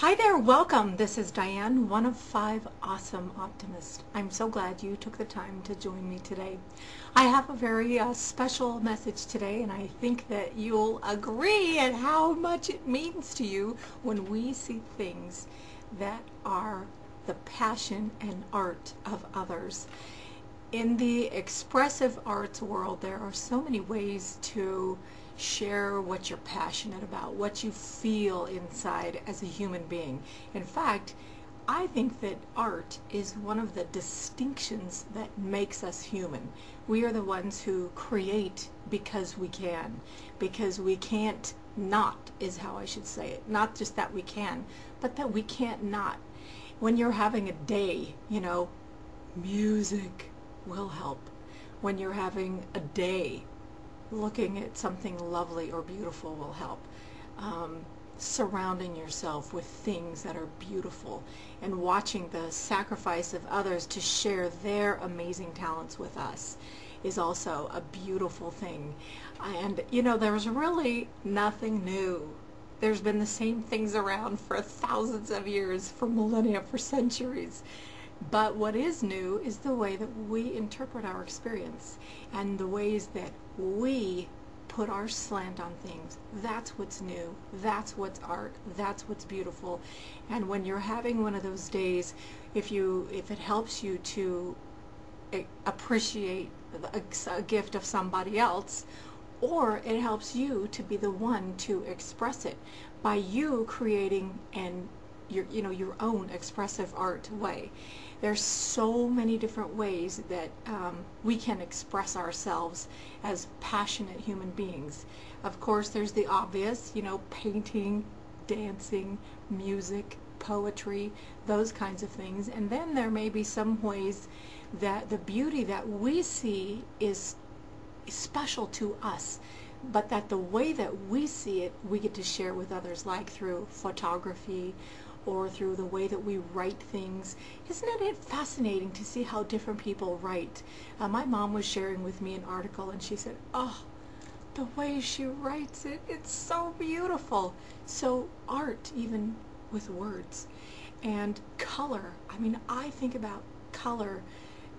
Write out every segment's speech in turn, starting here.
Hi there, welcome. This is Diane, one of 5 awesome optimists. I'm so glad you took the time to join me today. I have a very special message today, and I think that you'll agree at how much it means to you when we see things that are the passion and art of others. In the expressive arts world, there are so many ways to share what you're passionate about, what you feel inside as a human being. In fact, I think that art is one of the distinctions that makes us human. We are the ones who create because we can't not, is how I should say it. Not just that we can, but that we can't not. When you're having a day, music will help. When you're having a day, looking at something lovely or beautiful will help. Surrounding yourself with things that are beautiful and watching the sacrifice of others to share their amazing talents with us is also a beautiful thing. And there's really nothing new. There's been the same things around for thousands of years, for millennia, for centuries. But what is new is the way that we interpret our experience and the ways that we put our slant on things. That's what's new. That's what's art. That's what's beautiful. And when you're having one of those days, if it helps you to appreciate a gift of somebody else, or it helps you to be the one to express it by you creating your own expressive art way. There's so many different ways that we can express ourselves as passionate human beings. Of course, there's the obvious, painting, dancing, music, poetry, those kinds of things. And then there may be some ways that the beauty that we see is special to us, but that the way that we see it, we get to share with others, like through photography or through the way that we write things. Isn't it fascinating to see how different people write? My mom was sharing with me an article, and she said, oh, the way she writes it, it's so beautiful. So art, even with words. And color. I think about color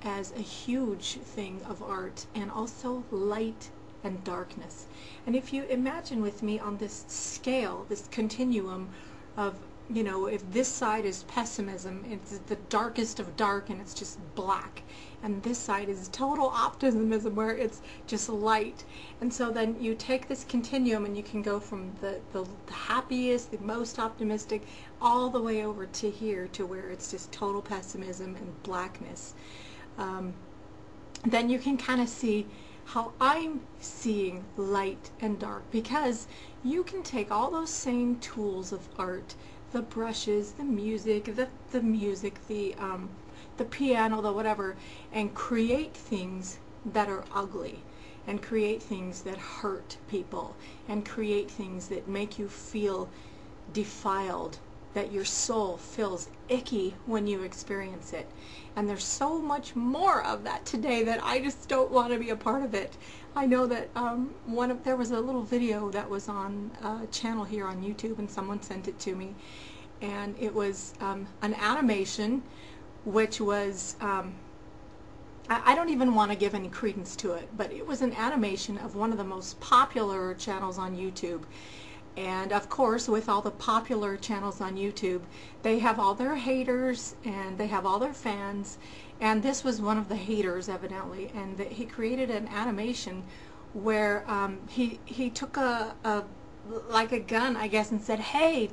as a huge thing of art, and also light and darkness. And if you imagine with me on this scale, this continuum of, if this side is pessimism, it's the darkest of dark and it's just black, and this side is total optimism where it's just light. And so then you take this continuum and you can go from the happiest, the most optimistic, all the way over to here, to where it's just total pessimism and blackness. Then you can kind of see how I'm seeing light and dark, because you can take all those same tools of art, the brushes, the music, the piano, the whatever, and create things that are ugly, and create things that hurt people, and create things that make you feel defiled, that your soul feels icky when you experience it. And there's so much more of that today that I just don't want to be a part of it. I know that there was a little video that was on a channel here on YouTube, and someone sent it to me, and it was an animation which was I don't even want to give any credence to it, but it was an animation of one of the most popular channels on YouTube. And of course, with all the popular channels on YouTube, they have all their haters and they have all their fans, and this was one of the haters, evidently. And he created an animation where he took like a gun, I guess, and said, "Hey,"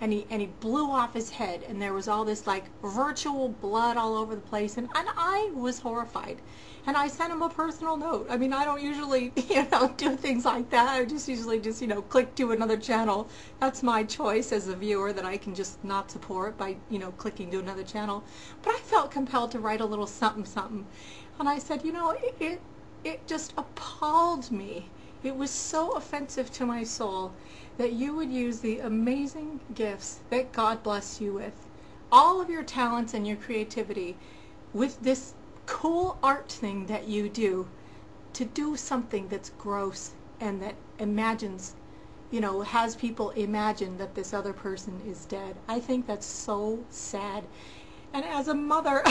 and he blew off his head, and there was all this like virtual blood all over the place, and I was horrified. And I sent him a personal note. I don't usually, do things like that. I usually just, click to another channel. That's my choice as a viewer, that I can just not support by, clicking to another channel. But I felt compelled to write a little something, something. And I said, it just appalled me. It was so offensive to my soul that you would use the amazing gifts that God bless you with, all of your talents and your creativity, with this cool art thing that you do, to do something that's gross and that imagines has people imagine that this other person is dead. I think that's so sad. And as a mother,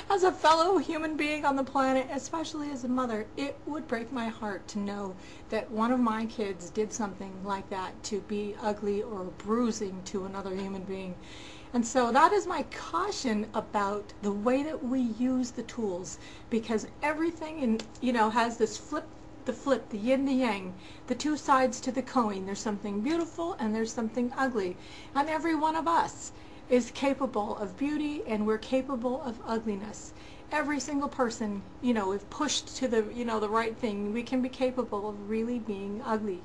as a fellow human being on the planet, especially as a mother, it would break my heart to know that one of my kids did something like that, to be ugly or bruising to another human being. And so that is my caution about the way that we use the tools, because everything has this the yin, the yang, the two sides to the coin. There's something beautiful and there's something ugly. And every one of us is capable of beauty, and we're capable of ugliness. Every single person, if pushed to the right thing, we can be capable of really being ugly.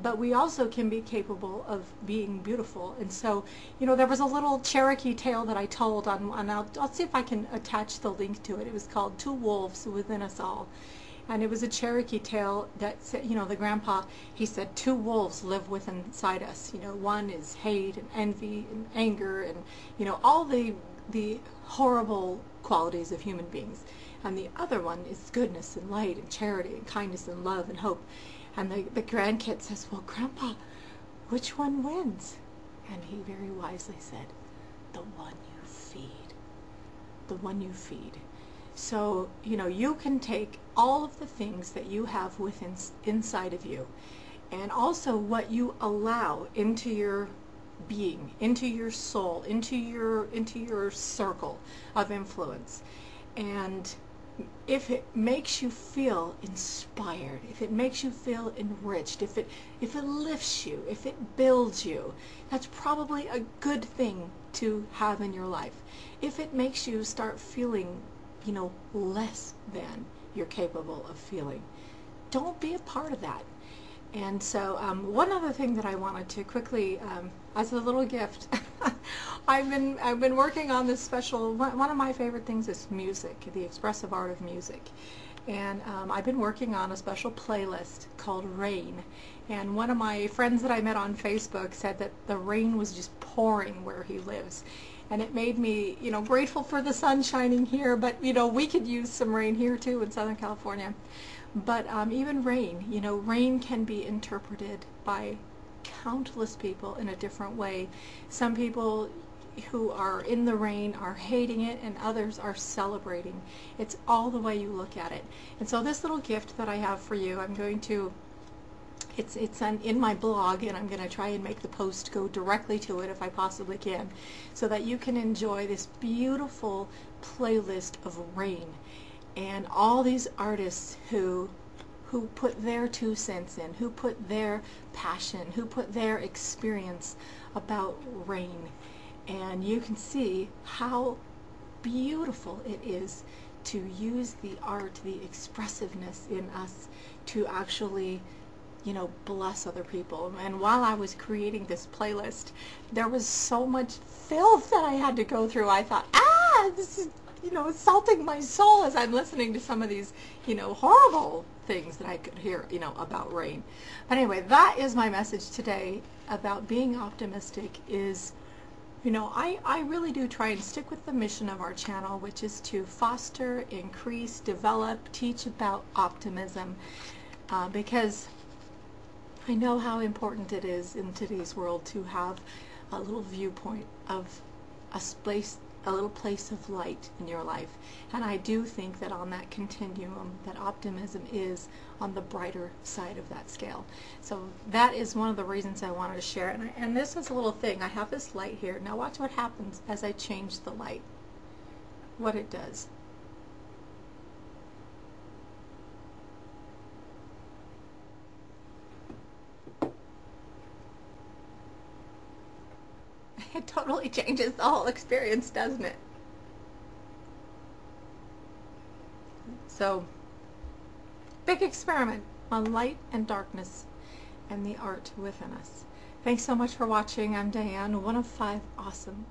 But we also can be capable of being beautiful. And so, there was a little Cherokee tale that I told and I'll see if I can attach the link to it. It was called Two Wolves Within Us All. And it was a Cherokee tale that said, the grandpa, he said, two wolves live within inside us. One is hate and envy and anger and, all the horrible qualities of human beings. And the other one is goodness and light and charity and kindness and love and hope. And the grandkid says, well, Grandpa, which one wins? And he very wisely said, the one you feed. The one you feed. So, you can take all of the things that you have inside of you, and also what you allow into your being, into your soul, into your circle of influence. And if it makes you feel inspired, if it makes you feel enriched, if it lifts you, if it builds you, that's probably a good thing to have in your life. If it makes you start feeling less than you're capable of feeling, don't be a part of that. And so one other thing that I wanted to quickly, as a little gift, I've been working on this special, one of my favorite things is music, the expressive art of music. And I've been working on a special playlist called Rain. And one of my friends that I met on Facebook said that the rain was just pouring where he lives. And it made me, grateful for the sun shining here, but, we could use some rain here too in Southern California. But even rain, rain can be interpreted by countless people in a different way. Some people who are in the rain are hating it, and others are celebrating. It's all the way you look at it. And so this little gift that I have for you, I'm going to, it's in my blog, and I'm going to try and make the post go directly to it if I possibly can, so that you can enjoy this beautiful playlist of rain and all these artists who put their 2 cents in, who put their passion, who put their experience about rain. And you can see how beautiful it is to use the art, the expressiveness in us to actually bless other people. And while I was creating this playlist, there was so much filth that I had to go through. I thought, this is, assaulting my soul as I'm listening to some of these, horrible things that I could hear, about rain. But anyway, that is my message today about being optimistic is, I really do try and stick with the mission of our channel, which is to foster, increase, develop, teach about optimism, because I know how important it is in today's world to have a little viewpoint of a little place of light in your life. And I do think that on that continuum, that optimism is on the brighter side of that scale. So that is one of the reasons I wanted to share it. And this is a little thing. I have this light here. Now watch what happens as I change the light. What it does. It totally changes the whole experience, doesn't it? So, big experiment on light and darkness and the art within us. Thanks so much for watching. I'm Diane, one of 5 awesome